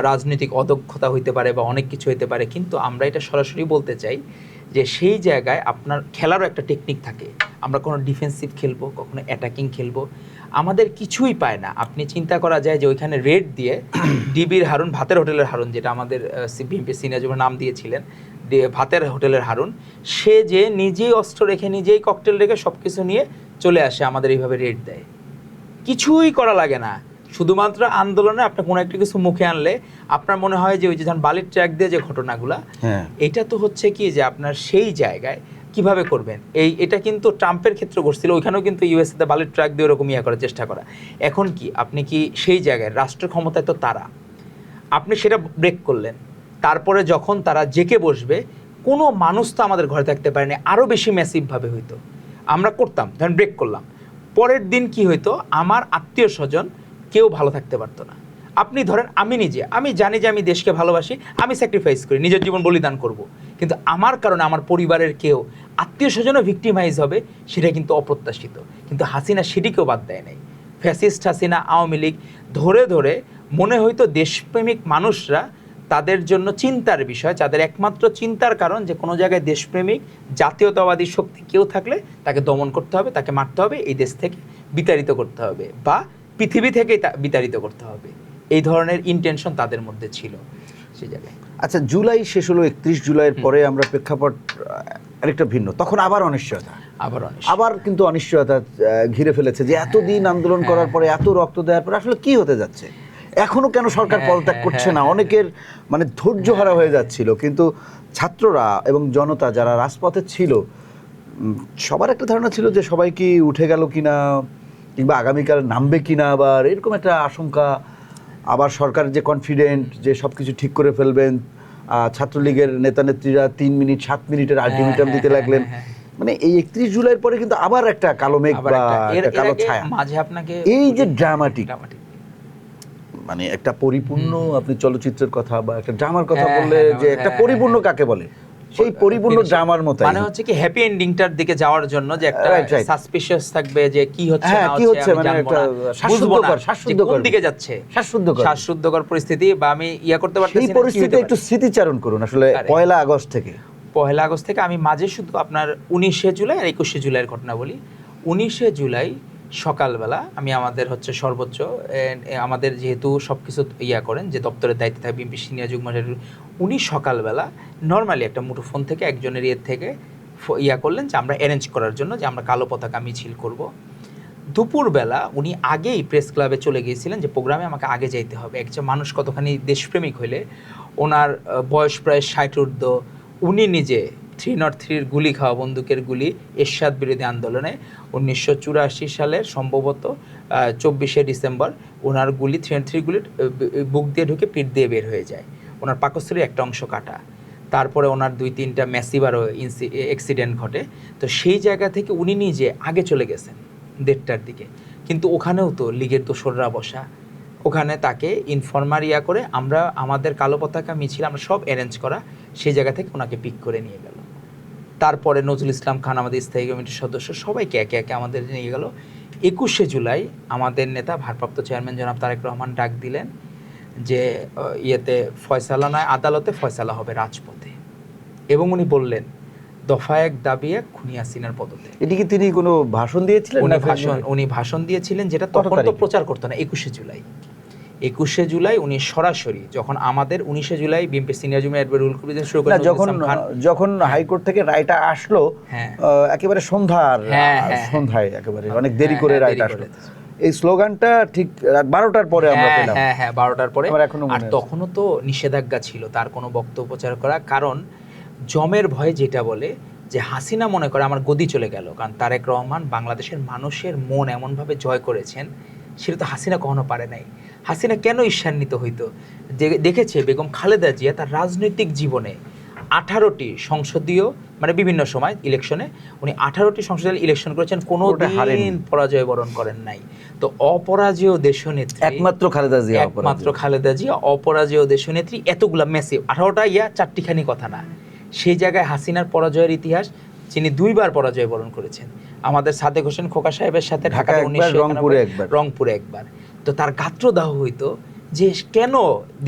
রাজনৈতিক অদক্ষতা হইতে পারে বা অনেক কিছু হইতে পারে, কিন্তু আমরা এটা সরাসরি বলতে চাই যে সেই জায়গায় আপনার খেলারও একটা টেকনিক থাকে। আমরা কোনো ডিফেন্সিভ খেলবো, কখনো অ্যাটাকিং খেলবো, আমাদের কিছুই পায় না। আপনি চিন্তা করা যায় যে ওইখানে রেড দিয়ে ডিবির হারুন, ভাতের হোটেলের হারুন, যেটা আমাদের বিএনপি সিনিয়র নাম দিয়েছিলেন ভাতের হোটেলের হারুন, সে যে নিজেই অস্ত্র রেখে নিজেই ককটেল রেখে সব কিছু নিয়ে চলে আসে, আমাদের এইভাবে রেড দেয়, কিছুই করা লাগে না। শুধুমাত্র আন্দোলনে আপনি কোনো একটা কিছু মুখে আনলে আপনার মনে হয় যে ওই যে যখন বালির ট্র্যাক দিয়ে যে ঘটনাগুলা, এটা তো হচ্ছে কি যে আপনার সেই জায়গায় কিভাবে করবেন, এটা কিন্তু ট্রাম্পের ক্ষেত্রে করছিল, ওইখানেও কিন্তু ইউএসএতে বালির ট্র্যাক দিয়ে ওরকম করার চেষ্টা করা। এখন কি আপনি কি সেই জায়গায় রাষ্ট্র ক্ষমতায় তো তারা, আপনি সেটা ব্রেক করলেন, তারপরে যখন তারা জেকে বসবে, কোনো মানুষ তো আমাদের ঘরে থাকতে পারেনি, আরও বেশি ম্যাসিভভাবে হইতো। আমরা করতাম, ধরেন ব্রেক করলাম, পরের দিন কি হইতো, আমার আত্মীয় স্বজন কেউ ভালো থাকতে পারতো না। আপনি ধরেন আমি জানি যে আমি দেশকে ভালোবাসি, আমি স্যাক্রিফাইস করি, নিজের জীবন বলিদান করব, কিন্তু আমার কারণে আমার পরিবারের কেউ, আত্মীয় স্বজনও ভিক্টিমাইজ হবে, সেটা কিন্তু অপ্রত্যাশিত। কিন্তু হাসিনা সেটিকেও বাদ দেয় নাই। ফ্যাসিস্ট হাসিনা, আওয়ামী লীগ ধরে ধরে মনে হইতো দেশপ্রেমিক মানুষরা, তাদের জন্য চিন্তার বিষয়, যাদের একমাত্র চিন্তার কারণ যে কোনো জায়গায় দেশপ্রেমিক জাতীয়তাবাদী শক্তি কেউ থাকলে তাকে দমন করতে হবে, তাকে মারতে হবে, এই দেশ থেকে বিতাড়িত করতে হবে, বা পৃথিবী থেকেই বিতাড়িত করতে হবে, এই ধরনের ইন্টেনশন তাদের মধ্যে ছিল সেই জায়গায়। আচ্ছা, জুলাই শেষ হলো, 31 জুলাইয়ের পরে আমরা প্রেক্ষাপট আরেকটা ভিন্ন, তখন আবার অনিশ্চয়তা, আবার কিন্তু অনিশ্চয়তা ঘিরে ফেলেছে যে এতদিন আন্দোলন করার পরে, এত রক্ত দেওয়ার পরে আসলে কি হতে যাচ্ছে, এখনো কেন সরকার পদত্যাগ করছে না, অনেকের মানে ধৈর্য হারা হয়ে যাচ্ছিল। কিন্তু ছাত্ররা এবং জনতা যারা রাজপথে ছিল, সবার একটা ধারণা ছিল যে সবাই কি উঠে গেল কিনা, কিংবা আগামীকাল নামবে কিনা, আবার এরকম একটা আশঙ্কা। আবার সরকার যে কনফিডেন্ট যে সব কিছু ঠিক করে ফেলবেন, ছাত্রলীগের নেতা নেত্রীরা 3 মিনিট 7 মিনিটের আলটিমেটাম দিতে লাগলেন। মানে এই 31 জুলাইয়ের পরে কিন্তু আবার একটা কালো মেঘ বা একটা কালো ছায়া, মাঝে আপনাকে এই যে ড্রামাটিক, মানে একটা পরিপূর্ণ, আপনি চলচ্চিত্রের কথা বা একটা ড্রামার কথা বললে যে একটা পরিপূর্ণ কাকে বলে, সেই পরিপূর্ণ ড্রামার মতো, মানে হচ্ছে কি হ্যাপি এন্ডিংটার দিকে যাওয়ার জন্য যে একটা সাসপিশিয়াস থাকবে যে কি হচ্ছে না হচ্ছে, মানে একটা কোন দিকে যাচ্ছে, শ্বাসরুদ্ধকর পরিস্থিতি, বা আমি করতে পারতেছি না। সেই পরিস্থিতি একটু স্মৃতিচারণ করুন আসলে 1 আগস্ট থেকে। 1 আগস্ট থেকে আমি মাঝে শুধু আপনার 19শে জুলাই আর 21শে জুলাইয়ের ঘটনা বলি। 19শে জুলাই সকালবেলা আমি আমাদের হচ্ছে সর্বোচ্চ, আমাদের যেহেতু সব কিছু করেন, যে দপ্তরের দায়িত্বে থাকে বিএনপি সিনিয়র যুগ্ম সেক্রেটারি, উনি সকালবেলা নর্মালি একটা মুঠোফোন থেকে একজনের থেকে করলেন যে আমরা অ্যারেঞ্জ করার জন্য যে আমরা কালো পতাকা মিছিল করব। দুপুরবেলা উনি আগেই প্রেস ক্লাবে চলে গিয়েছিলেন যে প্রোগ্রামে আমাকে আগে যাইতে হবে। একজন মানুষ কতখানি দেশপ্রেমিক হইলে, ওনার বয়স প্রায় 60 ঊর্ধ্ব, উনি নিজে 303 গুলি খাওয়া, বন্দুকের গুলি, এরশাদ বিরোধী আন্দোলনে 1984 সালের সম্ভবত 24শে ডিসেম্বর ওনার গুলি 303 গুলি বুক দিয়ে ঢুকে পিঠ দিয়ে বের হয়ে যায়, ওনার পাকস্থলীর একটা অংশ কাটা। তারপরে ওনার 2-3টা ম্যাসিভ আরও অ্যাক্সিডেন্ট ঘটে। তো সেই জায়গা থেকে উনি নিজে আগে চলে গেছেন 1:30টার দিকে, কিন্তু ওখানেও তো লীগের দোসররা বসা, ওখানে তাকে ইনফরমার করে আমরা আমাদের কালো পতাকা মিছিল আমরা সব অ্যারেঞ্জ করা, সেই জায়গা থেকে ওনাকে পিক করে নিয়ে গেল। তারপরে নজরুল ইসলাম খান আমাদের স্থায়ী কমিটির সদস্য, সবাইকে একে একে আমাদের নিয়ে গেল। 21শে জুলাই আমাদের নেতা ভারপ্রাপ্ত চেয়ারম্যান জনাব তারেক রহমান ডাক দিলেন যে ফয়সালা নয় আদালতে, ফয়সালা হবে রাজপথে, এবং উনি বললেন দফা 1 দাবি 1 খুনি হাসিনার পদত্যাগ। এটি কি তিনি কোনো ভাষণ দিয়েছিলেন? উনি ভাষণ দিয়েছিলেন, যেটা তখন তো প্রচার করতো না। 21শে জুলাই উনি সরাসরি, যখন আমাদের 19শে জুলাই বিএনপি সিনিয়র যুগ্ম অ্যাডভোকেট রুল কবির শুরু করেন, যখন হাইকোর্ট থেকে রায়টা আসলো, একেবারে সন্ধ্যায় একেবারে অনেক দেরি করে রায়টা আসলো, এই স্লোগানটা ঠিক 12টার পরে আমরা পেলাম। হ্যাঁ 12টার পরে। আর তখনও তো নিষেধাজ্ঞা ছিল তার কোনো বক্তব্য প্রচার করা, কারণ জমের ভয়ে যেটা বলে যে হাসিনা মনে করে আমার গদি চলে গেল, কারণ তারেক রহমান বাংলাদেশের মানুষের মন এমনভাবে জয় করেছেন, সেটা তো হাসিনা কখনো পারে নাই। হাসিনা কেন ঈর্ষান্বিত হইতো, দেখেছে বেগম খালেদা জিয়া তার রাজনৈতিক জীবনে 18টি সংসদীয়, মানে বিভিন্ন সময় ইলেকশনে উনি 18টি সংসদীয় ইলেকশন করেছেন, কোনো দিন পরাজয় বরণ করেন নাই। তো অপরাজেয় দেশনেত্রী একমাত্র খালেদা জিয়া অপরাজেয় দেশনেত্রী, এতগুলা মেসিভ 18টা 4টিখানি কথা না। সেই জায়গায় হাসিনার পরাজয়ের ইতিহাস, যিনি 2বার পরাজয় বরণ করেছেন, আমাদের সাদেক হোসেন খোকা সাহেবের সাথে ঢাকায়, রংপুরে একবার। তো তার গাত্রদাহ হইতো যে কেন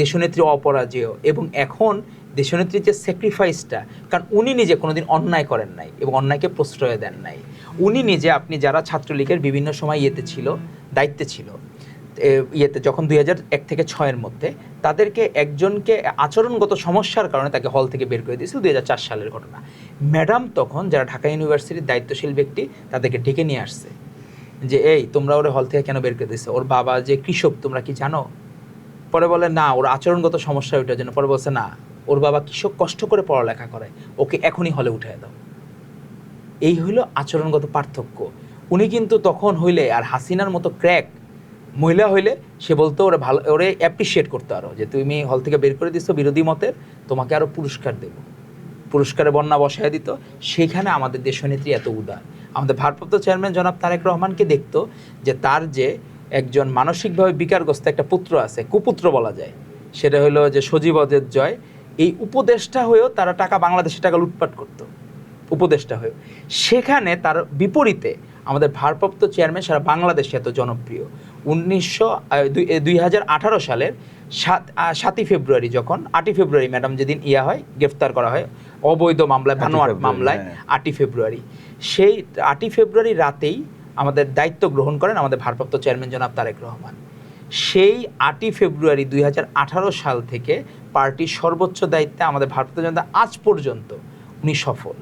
দেশনেত্রী অপরাজেয়, এবং এখন দেশনেত্রীর যে স্যাক্রিফাইসটা, কারণ উনি নিজে কোনোদিন অন্যায় করেন নাই এবং অন্যায়কে প্রশ্রয় দেন নাই। উনি নিজে, আপনি যারা ছাত্রলীগের বিভিন্ন সময় দায়িত্বে ছিল, যখন 2001 থেকে 6-এর মধ্যে তাদেরকে একজনকে আচরণগত সমস্যার কারণে তাকে হল থেকে বের করে দিয়েছিল, 2004 সালের ঘটনা। ম্যাডাম তখন, যারা ঢাকা ইউনিভার্সিটির দায়িত্বশীল ব্যক্তি, তাদেরকে ডেকে নিয়ে আসছে যে এই তোমরা ওরে হল থেকে কেন বের করে দিয়েছো, ওর বাবা যে কৃষক তোমরা কি জানো? পরে বলে না, ওর আচরণগত সমস্যা ওইটার জন্য। পরে বলছে না, ওর বাবা কৃষক, কষ্ট করে পড়ালেখা করে, ওকে এখনই হলে উঠিয়ে দাও। এই হইল আচরণগত পার্থক্য। উনি কিন্তু তখন হইলে, আর হাসিনার মতো ক্র্যাক মহিলা হইলে, সে বলতো ওরে অ্যাপ্রিসিয়েট করতো আরও, যে তুমি হল থেকে বের করে দিচ্ছ বিরোধী মতের, তোমাকে আরও পুরস্কার দেব, পুরস্কারে বন্যা বসায় দিত। সেইখানে আমাদের দেশনেত্রী এত উদার। আমাদের ভারপ্রাপ্ত চেয়ারম্যান জনাব তারেক রহমানকে দেখতো যে তার যে একজন মানসিকভাবে বিকারগ্রস্ত একটা পুত্র আছে, কুপুত্র বলা যায়, সেটা হলো যে সজীব অজেদ জয়, এই উপদেষ্টা হয়েও তারা টাকা, বাংলাদেশের টাকা লুটপাট করতো উপদেষ্টা হয়েও। সেখানে তার বিপরীতে আমাদের ভারপ্রাপ্ত চেয়ারম্যান সারা বাংলাদেশে এত জনপ্রিয়। 2018 সালের 7ই ফেব্রুয়ারি, যখন 8ই ফেব্রুয়ারি ম্যাডাম যেদিন হয়, গ্রেফতার করা হয় অবৈধ মামলায়, বানোয়াট মামলায়, 8ই ফেব্রুয়ারি, সেই 8ই ফেব্রুয়ারি রাতেই আমাদের দায়িত্ব গ্রহণ করেন আমাদের ভারপ্রাপ্ত চেয়ারম্যান জনাব তারেক রহমান। সেই 8ই ফেব্রুয়ারি 2018 সাল থেকে পার্টির সর্বোচ্চ দায়িত্বে আমাদের ভারপ্রাপ্ত জনতা আজ পর্যন্ত উনি সফল।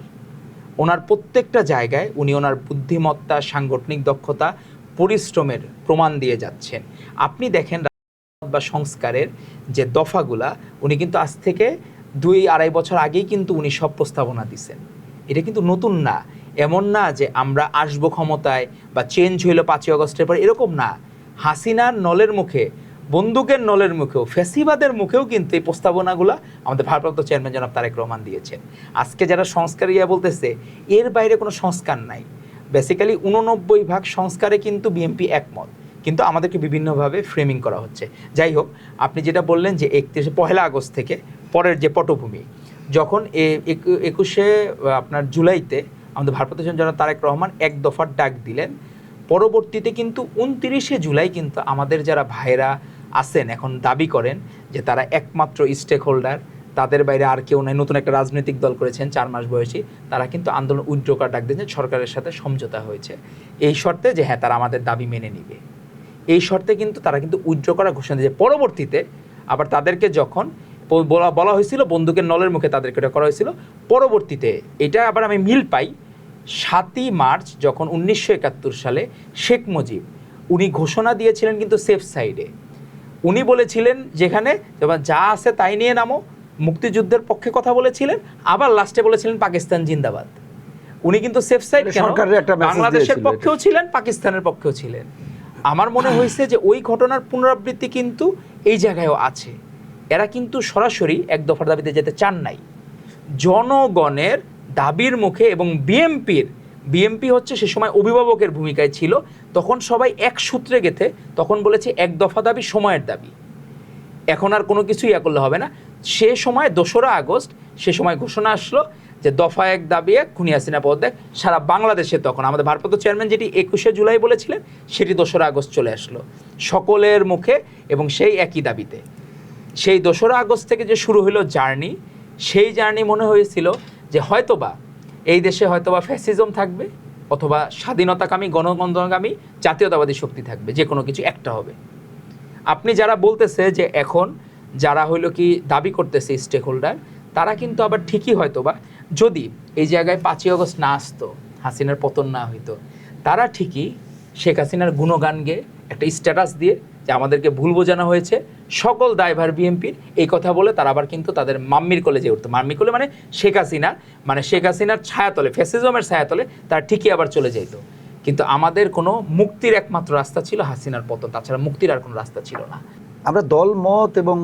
ওনার প্রত্যেকটা জায়গায় উনি ওনার বুদ্ধিমত্তা, সাংগঠনিক দক্ষতা, পরিশ্রমের প্রমাণ দিয়ে যাচ্ছেন। আপনি দেখেন বা সংস্কারের যে দফাগুলা, উনি কিন্তু আজ থেকে 2-2.5 বছর আগেই কিন্তু উনি সব প্রস্তাবনা দিছেন। এটা কিন্তু নতুন না, এমন না যে আমরা আসবো ক্ষমতায় বা চেঞ্জ হইলো 5ই আগস্টের পর, এরকম না। হাসিনার নলের মুখে, বন্দুকের নলের মুখেও, ফ্যাসিবাদের মুখেও কিন্তু এই প্রস্তাবনাগুলো আমাদের ভারপ্রাপ্ত চেয়ারম্যান জনাব তারেক রহমান দিয়েছেন। আজকে যারা সংস্কার বলতেছে, এর বাইরে কোনো সংস্কার নাই। বেসিক্যালি 89% সংস্কারে কিন্তু বিএনপি একমত, কিন্তু আমাদেরকে বিভিন্নভাবে ফ্রেমিং করা হচ্ছে। যাই হোক, আপনি যেটা বললেন যে 1 আগস্ট থেকে পরের যে পটভূমি, যখন 21 আপনার জুলাইতে আমাদের ভারপ্রাপ্ত চেয়ারম্যান জনাব তারেক রহমান এক দফার ডাক দিলেন, পরবর্তীতে কিন্তু 29 জুলাই কিন্তু আমাদের যারা ভাইরা আছেন এখন দাবি করেন যে তারা একমাত্র স্টেক হোল্ডার, তাদের বাইরে আর কেউ নাই, নতুন একটা রাজনৈতিক দল করেছেন 4 মাস বয়সী, তারা কিন্তু আন্দোলন উইথড্র করার ডাক দিয়েছেন, সরকারের সাথে সমঝোতা হয়েছে এই শর্তে যে হ্যাঁ তারা আমাদের দাবি মেনে নিবে। এই শর্তে কিন্তু তারা কিন্তু উইথড্র করার ঘোষণা দিয়েছে। পরবর্তীতে আবার তাদেরকে যখন বলা হয়েছিল বন্দুকের নলের মুখে তাদেরকে এটা করা হয়েছিল, পরবর্তীতে এটা আবার আমি মিল পাই 7ই মার্চ যখন 1971 সালে শেখ মুজিব উনি ঘোষণা দিয়েছিলেন কিন্তু সেফ সাইডে। উনি বলেছিলেন যেখানে যা আছে তাই নিয়ে নামো, মুক্তিযুদ্ধের পক্ষে কথা বলেছিলেন, আবার লাস্টে বলেছিলেন পাকিস্তান জিন্দাবাদ। উনি কিন্তু সেফ সাইড কেন, বাংলাদেশের পক্ষেও ছিলেন, পাকিস্তানের পক্ষেও ছিলেন। আমার মনে হয়েছে যে ওই ঘটনার পুনরাবৃত্তি কিন্তু এই জায়গায়ও আছে। এরা কিন্তু সরাসরি এক দফার দাবিতে যেতে চান নাই, জনগণের দাবির মুখে। এবং বিএমপি হচ্ছে সে সময় অভিভাবকের ভূমিকায় ছিল, তখন সবাই এক সূত্রে গেথে তখন বলেছে এক দফা দাবি সময়ের দাবি, এখন আর কোনো কিছুই করলে হবে না। সে সময় 2রা আগস্ট সে সময় ঘোষণা আসলো যে দফা 1 দাবি 1, খুনি হাসিনা পদত্যাগ। সারা বাংলাদেশে তখন আমাদের ভারপ্রাপ্ত চেয়ারম্যান যেটি 21 জুলাই বলেছিলেন, সেটি 2রা আগস্ট চলে আসলো সকলের মুখে এবং সেই একই দাবিতে। সেই 2রা আগস্ট থেকে যে শুরু হলো জার্নি, সেই জার্নি মনে হয়েছিল যে হয়তোবা এই দেশে হয়তোবা ফ্যাসিজম থাকবে, অথবা স্বাধীনতাকামী, গণতন্ত্রকামী, জাতীয়তাবাদী শক্তি থাকবে, যে কোনো কিছু একটা হবে। আপনি যারা বলতেছে যে এখন যারা হইলো কি দাবি করতেছে স্টেক হোল্ডার, তারা কিন্তু আবার ঠিকই হয়তোবা যদি এই জায়গায় 5ই আগস্ট না আসতো, হাসিনার পতন না হইতো, তারা ঠিকই শেখ হাসিনার গুণগান গেয়ে একটা স্ট্যাটাস দিয়ে যে আমাদেরকে ভুল বোঝানো হয়েছে, সকল দায়ভার বিএনপির, এই কথা বলে তারা আবার কিন্তু তাদের মাম্মির কোলে যে উঠতো। মাম্মির কোলে মানে শেখ হাসিনার ছায়াতলে, ফ্যাসিজমের ছায়াতলে তারা ঠিকই আবার চলে যেত। কিন্তু আমাদের কোনো মুক্তির একমাত্র রাস্তা ছিল হাসিনার পতন, তাছাড়া মুক্তির আর কোনো রাস্তা ছিল না। আমরা দলমত এবং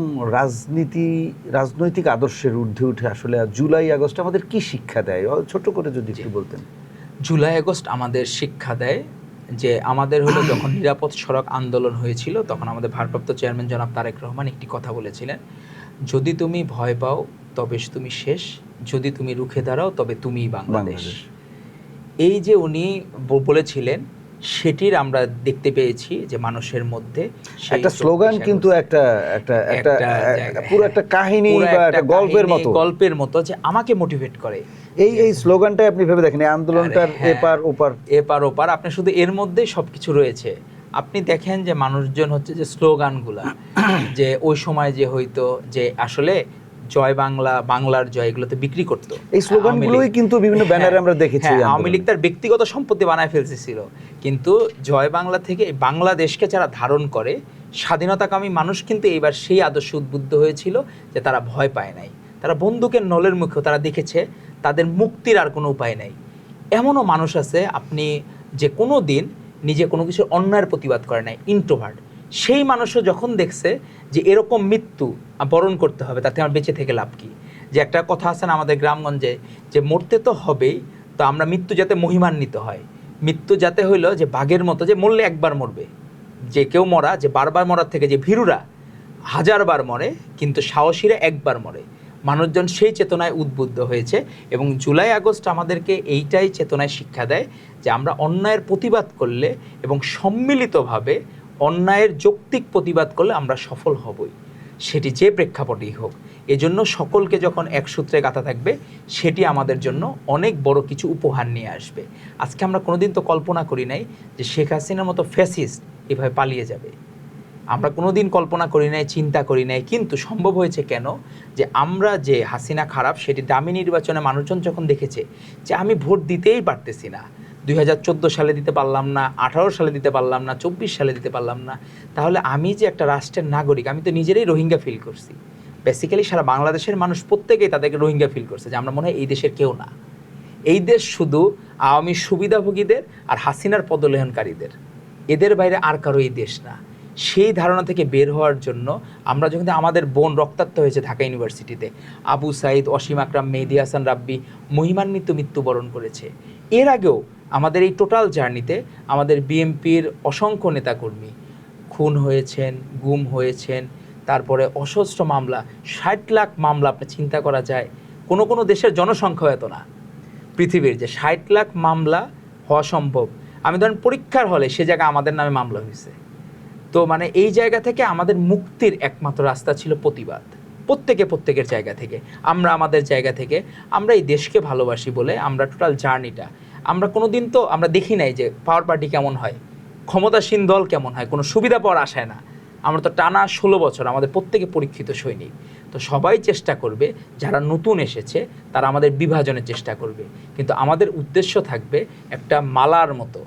রাজনৈতিক আদর্শের ঊর্ধ্বে উঠে আসলে জুলাই আগস্ট আমাদের কি শিক্ষা দেয়, ছোট করে যদি একটু বলতেন। জুলাই আগস্ট আমাদের শিক্ষা দেয় যে আমাদের হলো যখন নিরাপদ সড়ক আন্দোলন হয়েছিল, তখন আমাদের ভারপ্রাপ্ত চেয়ারম্যান জনাব তারেক রহমান একটি কথা বলেছিলেন, যদি তুমি ভয় পাও তবে তুমি শেষ, যদি তুমি রুখে দাঁড়াও তবে তুমিই বাংলাদেশ। এই যে উনি বলেছিলেন, সেটির আমরা দেখতে পেয়েছি যে মানুষের মধ্যে একটা স্লোগান, কিন্তু একটা পুরো একটা কাহিনী বা একটা গল্পের মতো যে আমাকে মোটিভেট করে। এই স্লোগানটাই আপনি ভেবে দেখেন, আন্দোলনটার এপার ওপার, আপনি শুধু এর মধ্যেই সবকিছু রয়েছে। আপনি দেখেন যে মানুষজন হচ্ছে যে স্লোগানগুলা যে ওই সময় যে হয়তো যে আসলে জয় বাংলা, বাংলার জয়, এগুলোতে বিক্রি করতো, এই স্লোগানগুলোই কিন্তু বিভিন্ন ব্যানারে আমরা দেখেছি। আওয়ামী লীগ তার ব্যক্তিগত সম্পত্তি বানায় ফেলছিল, কিন্তু জয় বাংলা থেকে বাংলাদেশকে যারা ধারণ করে স্বাধীনতাকামী মানুষ কিন্তু এইবার সেই আদর্শে উদ্বুদ্ধ হয়েছিল যে তারা ভয় পায় নাই, তারা বন্দুকের নলের মুখেও তারা দেখেছে তাদের মুক্তির আর কোনো উপায় নাই। এমনও মানুষ আছে আপনি যে কোনো দিন নিজে কোনো কিছুর অন্যায়ের প্রতিবাদ করে নাই, ইন্ট্রোভার্ট, সেই মানুষও যখন দেখছে যে এরকম মৃত্যু বরণ করতে হবে, তাতে আমার বেঁচে থেকে লাভ কি। যে একটা কথা আছে না আমাদের গ্রামগঞ্জে, যে মরতে তো হবেই, তো আমরা মৃত্যু যাতে মহিমান্বিত হয়, মৃত্যু যাতে হইলো যে বাঘের মতো, যে মরলে একবার মরবে, যে কেউ মরা যে বারবার মরার থেকে যে ভীরুরা 1000 বার মরে কিন্তু সাহসীরা একবার মরে, মানুষজন সেই চেতনায় উদ্বুদ্ধ হয়েছে। এবং জুলাই আগস্ট আমাদেরকে এইটাই চেতনায় শিক্ষা দেয় যে আমরা অন্যায়ের প্রতিবাদ করলে এবং সম্মিলিতভাবে অন্যায়ের যৌক্তিক প্রতিবাদ করলে আমরা সফল হবই, সেটি যে প্রেক্ষাপটেই হোক। এজন্য সকলকে যখন এক সূত্রে গাঁথা থাকবে, সেটি আমাদের জন্য অনেক বড় কিছু উপহার নিয়ে আসবে। আজকে আমরা কোনোদিন তো কল্পনা করি নাই যে শেখ হাসিনার মতো ফ্যাসিস্ট এভাবে পালিয়ে যাবে। আমরা কোনোদিন কল্পনা করি নাই, চিন্তা করি নাই, কিন্তু সম্ভব হয়েছে কেন? যে আমরা যে হাসিনা খারাপ সেটি দামি নির্বাচনে মানুষজন যখন দেখেছে যে আমি ভোট দিতেই পারতেছি না, 2014 সালে দিতে পারলাম না, 18 সালে দিতে পারলাম না, 24 সালে দিতে পারলাম না, তাহলে আমি যে একটা রাষ্ট্রের নাগরিক, আমি তো নিজেরাই রোহিঙ্গা ফিল করছি। বেসিক্যালি সারা বাংলাদেশের মানুষ প্রত্যেকেই তাদেরকে রোহিঙ্গা ফিল করছে, যে আমরা মনে হয় এই দেশের কেউ না। এই দেশ শুধু আওয়ামী সুবিধাভোগীদের আর হাসিনার পদলেহনকারীদের, এদের বাইরে আর কারো এই দেশ না। সেই ধারণা থেকে বের হওয়ার জন্য আমরা যখন আমাদের বোন রক্তাক্ত হয়েছে ঢাকা ইউনিভার্সিটিতে, আবু সাইদ, অসীম আকরাম, মেহেদী হাসান রাব্বি মহিমান্বিত মৃত্যুবরণ করেছে। এর আগেও আমাদের এই টোটাল জার্নিতে আমাদের বিএনপির অসংখ্য নেতাকর্মী খুন হয়েছেন, গুম হয়েছেন, তারপরে অসহস্র মামলা, 60 লাখ মামলা। আপনি চিন্তা করা যায়, কোনো কোনো দেশের জনসংখ্যা এত না পৃথিবীর, যে 60 লাখ মামলা হওয়া সম্ভব। আমি ধরেন পরীক্ষার হলে সে জায়গায় আমাদের নামে মামলা হয়েছে। তো মানে এই জায়গা থেকে আমাদের মুক্তির একমাত্র রাস্তা ছিল প্রতিবাদ, প্রত্যেকের জায়গা থেকে, আমরা আমাদের জায়গা থেকে। আমরা এই দেশকে ভালোবাসি বলে আমরা টোটাল জার্নিটা, আমরা কোনো দিন তো আমরা দেখি নাই যে পাওয়ার পার্টি কেমন হয়, ক্ষমতাসীন দল কেমন হয়, কোনো সুবিধা পাওয়ার আশায় না। আমরা তো টানা 16 বছর আমাদের প্রত্যেকে পরীক্ষিত সৈনিক। তো সবাই চেষ্টা করবে, যারা নতুন এসেছে তারা আমাদের বিভাজনের চেষ্টা করবে, কিন্তু আমাদের উদ্দেশ্য থাকবে একটা মালার মতো,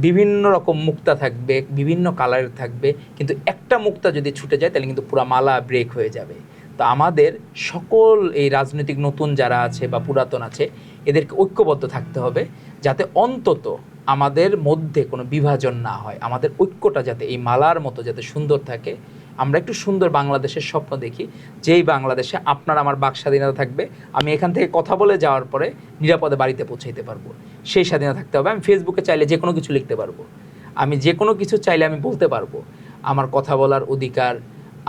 বিভিন্ন রকম মুক্তা থাকবে, বিভিন্ন কালারের থাকবে, কিন্তু একটা মুক্তা যদি ছুটে যায় তাহলে কিন্তু পুরা মালা ব্রেক হয়ে যাবে। তো আমাদের সকল এই রাজনৈতিক নতুন যারা আছে বা পুরাতন আছে, এদেরকে ঐক্যবদ্ধ থাকতে হবে, যাতে অন্তত আমাদের মধ্যে কোনো বিভাজন না হয়, আমাদের ঐক্যটা যাতে এই মালার মতো যাতে সুন্দর থাকে। আমরা একটু সুন্দর বাংলাদেশের স্বপ্ন দেখি, যেই বাংলাদেশে আপনার আমার বাক স্বাধীনতা থাকবে, আমি এখান থেকে কথা বলে যাওয়ার পরে নিরাপদে বাড়িতে পৌঁছাইতে পারবো, সেই স্বাধীনতা থাকতে হবে। আমি ফেসবুকে চাইলে যে কোনো কিছু লিখতে পারবো, আমি যে কোনো কিছু চাইলে আমি বলতে পারবো, আমার কথা বলার অধিকার,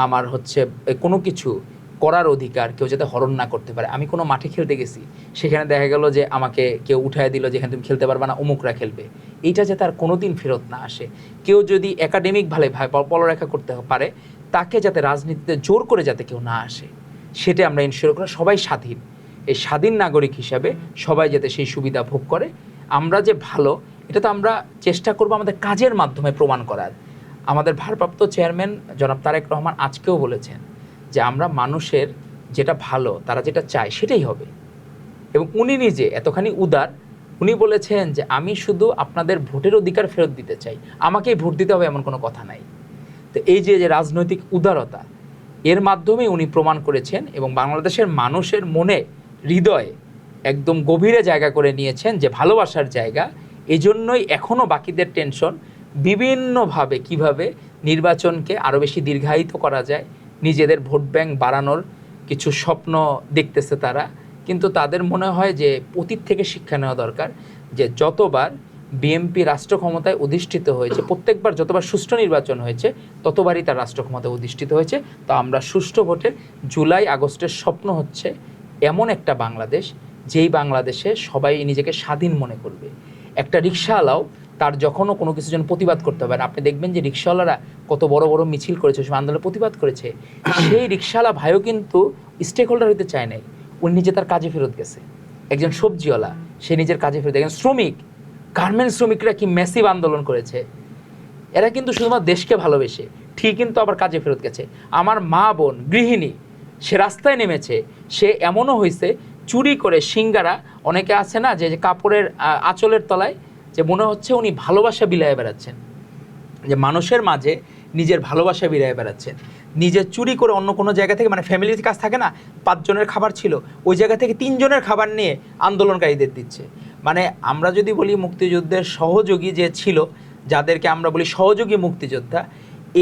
আমার হচ্ছে কোনো কিছু করার অধিকার কেউ যাতে হরণ না করতে পারে। আমি কোনো মাঠে খেলতে গেছি, সেখানে দেখা গেল যে আমাকে কেউ উঠায় দিল, যেখানে তুমি খেলতে পারবে না, অমুকরা খেলবে, এইটা যাতে আর কোনো দিন ফেরত না আসে। কেউ যদি একাডেমিক ভাবে পড়ালেখা করতে পারে, তাকে যাতে রাজনীতিতে জোর করে যাতে কেউ না আসে, সেটা আমরা ইনশিওর করা। সবাই স্বাধীন, এই স্বাধীন নাগরিক হিসাবে সবাই যাতে সেই সুবিধা ভোগ করে। আমরা যে ভালো, এটা তো আমরা চেষ্টা করব আমাদের কাজের মাধ্যমে প্রমাণ করার। আমাদের ভারপ্রাপ্ত চেয়ারম্যান জনাব তারেক রহমান আজকেও বলেছেন যে আমরা মানুষের যেটা ভালো, তারা যেটা চায় সেটাই হবে। এবং উনি নিজে এতখানি উদার, উনি বলেছেন যে আমি শুধু আপনাদের ভোটের অধিকার ফেরত দিতে চাই, আমাকেই ভোট দিতে হবে এমন কোনো কথা নাই। তো এই যে রাজনৈতিক উদারতা, এর মাধ্যমে উনি প্রমাণ করেছেন এবং বাংলাদেশের মানুষের মনে, হৃদয়ে একদম গভীরে জায়গা করে নিয়েছেন যে ভালোবাসার জায়গা। এজন্যই এখনও বাকিদের টেনশন বিভিন্নভাবে কিভাবে নির্বাচনকে আরও বেশি দীর্ঘায়িত করা যায়, নিজেদের ভোট ব্যাংক বাড়ানোর কিছু স্বপ্ন দেখতেছে তারা। কিন্তু তাদের মনে হয় যে অতীত থেকে শিক্ষা নেওয়া দরকার, যে যতবার বিএনপি রাষ্ট্র ক্ষমতায় অধিষ্ঠিত হয়েছে, প্রত্যেকবার যতবার সুষ্ঠু নির্বাচন হয়েছে ততবারই তার রাষ্ট্র ক্ষমতায় অধিষ্ঠিত হয়েছে। তো আমরা সুষ্ঠু ভোটে জুলাই আগস্টের স্বপ্ন হচ্ছে এমন একটা বাংলাদেশ, যেই বাংলাদেশে সবাই নিজেকে স্বাধীন মনে করবে। একটা রিক্সাওয়ালাও তার যখনও কোনো কিছু যেন প্রতিবাদ করতে হবে, আপনি দেখবেন যে রিক্সাওয়ালারা কত বড় বড় মিছিল করেছে, সব আন্দোলনে প্রতিবাদ করেছে, সেই রিক্সাওয়ালা ভাইও কিন্তু স্টেক হোল্ডার হইতে চায় নাই, উনি নিজে তার কাজে ফেরত গেছে। একজন সবজিওয়ালা, সে নিজের কাজে ফেরত, একজন শ্রমিক, গার্মেন্টস শ্রমিকরা কি ম্যাসিভ আন্দোলন করেছে, এরা কিন্তু শুধুমাত্র দেশকে ভালোবেসে ঠিক কিন্তু আবার কাজে ফেরত গেছে। আমার মা বোন গৃহিণী, সে রাস্তায় নেমেছে, সে এমনও হয়েছে চুরি করে সিঙ্গারা, অনেকে আছে না যে কাপড়ের আঁচলের তলায়, যে মনে হচ্ছে উনি ভালোবাসা বিলায় বেড়াচ্ছেন, যে মানুষের মাঝে নিজের ভালোবাসা বিলায় বেড়াচ্ছেন, নিজে চুরি করে অন্য কোনো জায়গা থেকে, মানে ফ্যামিলির কাজ থাকে না, 5 জনের খাবার ছিল, ওই জায়গা থেকে 3 জনের খাবার নিয়ে আন্দোলনকারীদের দিচ্ছে। মানে আমরা যদি বলি মুক্তিযুদ্ধের সহযোগী যে ছিল, যাদেরকে আমরা বলি সহযোগী মুক্তিযোদ্ধা,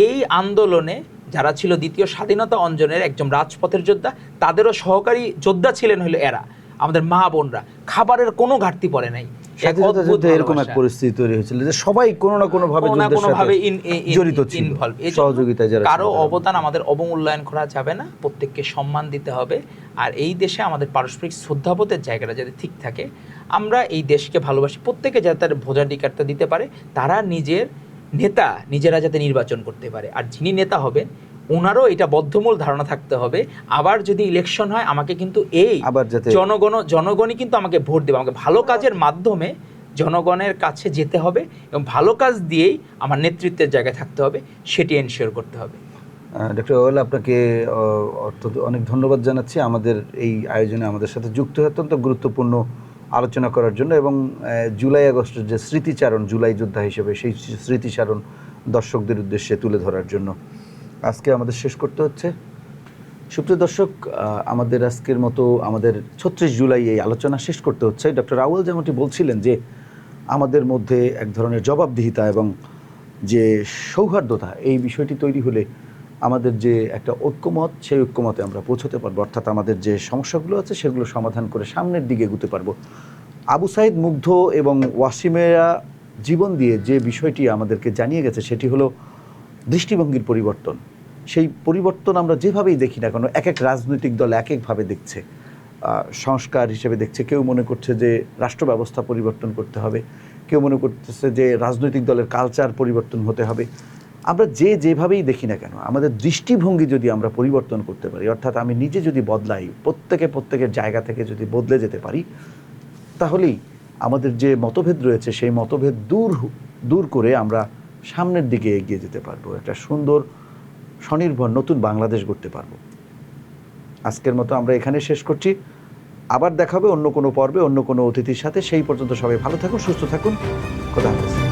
এই আন্দোলনে যারা ছিল দ্বিতীয় স্বাধীনতা অঞ্জনের একজন রাজপথের যোদ্ধা, তাদেরও সহকারী যোদ্ধা ছিলেন হলো এরা, আমাদের মা বোনরা। খাবারের কোনো ঘাটতি পড়ে নাই, স্বাধীনতা অদ্ভুত যুদ্ধে এরকম এক ভালোবাসা। পরিস্থিতি তৈরি হয়েছিল যে সবাই কোনো না কোনো ভাবে কোনো না যুদ্ধের কোনোভাবে সাথে জড়িত ছিল, involve। এজন্য সহযোগিতায় যারা কারো ছিল তারা। অবদান আমাদের অবমূল্যায়ন করা যাবে না, প্রত্যেককে সম্মান দিতে হবে। আর এই দেশে আমাদের পারস্পরিক শ্রদ্ধাবোধের জায়গাটা যাতে ঠিক থাকে, আমরা এই দেশকে ভালোবাসি, প্রত্যেকে যাতে তার ভোটাধিকারটা দিতে পারে, তারা নিজের নেতা নিজেরা যাতে নির্বাচন করতে পারে। আর যিনি নেতা হবেন ওনারও এটা বদ্ধমূল ধারণা থাকতে হবে, আবার যদি ইলেকশন হয় আমাকে কিন্তু এই আবার যাতে জনগণই কিন্তু আমাকে ভোট দেবে, আমাকে ভালো কাজের মাধ্যমে জনগণের কাছে যেতে হবে এবং ভালো কাজ দিয়েই আমার নেতৃত্বের জায়গায় থাকতে হবে, সেটি এনশিওর করতে হবে। ডক্টর ওয়েল, আপনাকে অনেক ধন্যবাদ জানাচ্ছি আমাদের এই আয়োজনে আমাদের সাথে যুক্ত হয়ে অত্যন্ত গুরুত্বপূর্ণ আলোচনা করার জন্য, এবং জুলাই আগস্টের যে স্মৃতিচারণ, জুলাই যোদ্ধা হিসেবে সেই স্মৃতিচারণ দর্শকদের উদ্দেশ্যে তুলে ধরার জন্য। আজকে আমাদের শেষ করতে হচ্ছে। সুপ্রিয় দর্শক, আমাদের আজকের মতো আমাদের 36 জুলাই এই আলোচনা শেষ করতে হচ্ছে। ডক্টর রাওয়েল যেমনটি বলছিলেন যে আমাদের মধ্যে এক ধরনের জবাবদিহিতা এবং যে সৌহার্দ্যতা, এই বিষয়টি তৈরি হলে আমাদের যে একটা ঐক্যমত, সেই ঐক্যমতে আমরা পৌঁছতে পারবো, অর্থাৎ আমাদের যে সমস্যাগুলো আছে সেগুলো সমাধান করে সামনের দিকে এগোতে পারবো। আবু সাইদ মুগ্ধ এবং ওয়াসিমেরা জীবন দিয়ে যে বিষয়টি আমাদেরকে জানিয়ে গেছে সেটি হলো দৃষ্টিভঙ্গির পরিবর্তন। সেই পরিবর্তন আমরা যেভাবেই দেখি না কেন, এক এক রাজনৈতিক দল এক একভাবে দেখছে, সংস্কার হিসেবে দেখছে। কেউ মনে করছে যে রাষ্ট্র ব্যবস্থা পরিবর্তন করতে হবে, কেউ মনে করতেছে যে রাজনৈতিক দলের কালচার পরিবর্তন হতে হবে। আমরা যেভাবেই দেখি না কেন, আমাদের দৃষ্টিভঙ্গি যদি আমরা পরিবর্তন করতে পারি, অর্থাৎ আমি নিজে যদি বদলাই, প্রত্যেকের জায়গা থেকে যদি বদলে যেতে পারি, তাহলেই আমাদের যে মতভেদ রয়েছে সেই মতভেদ দূর করে আমরা সামনের দিকে এগিয়ে যেতে পারবো, একটা সুন্দর স্বনির্ভর নতুন বাংলাদেশ গড়তে পারবো। আজকের মতো আমরা এখানে শেষ করছি। আবার দেখা হবে অন্য কোনো পর্বে অন্য কোনো অতিথির সাথে। সেই পর্যন্ত সবাই ভালো থাকুন, সুস্থ থাকুন। খোদা হাফেজ।